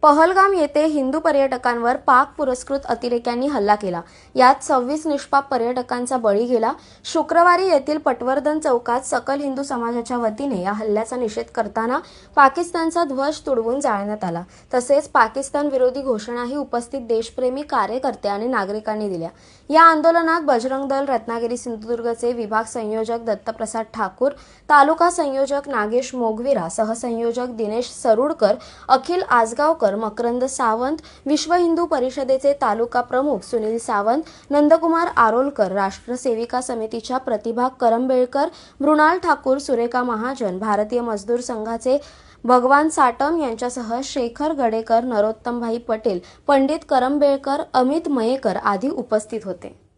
पहलगाम येथे हिंदू पर्यटकांवर पाक पुरस्कृत अतिरेक्यांनी हल्ला केला। यात 26 निष्पाप पर्यटकांचा बळी गेला। शुक्रवारी येथील पटवर्धन चौकात सकल हिंदू समाजाच्या वतीने या हल्ल्याचा निषेध करताना पाकिस्तानचा ध्वज तुडवून जाळण्यात आला। तसेच पाकिस्तान विरोधी घोषणाही उपस्थित देशप्रेमी कार्यकर्ते आणि नागरिकांनी दिल्या। या आंदोलनात बजरंग दल रत्नागिरी सिंधुदुर्गचे विभाग संयोजक दत्तप्रसाद ठाकूर, तालुका संयोजक नागेश मोगविरा, सहसंयोजक दिनेश सरुडकर, अखिल आजगावकर, मकरंद सावंत, विश्व हिंदू परिषदेचे तालुका प्रमुख सुनील सावंत, नंदकुमार आरोलकर, राष्ट्र सेविका समितीच्या प्रतिभा करंबेळकर, मृणाल ठाकूर, सुरेखा महाजन, भारतीय मजदूर संघाचे भगवान साटम यांच्यासह शेखर गडेकर, नरोत्तमभाई पटेल, पंडित करंबेळकर, अमित मयेकर आदी उपस्थित होते।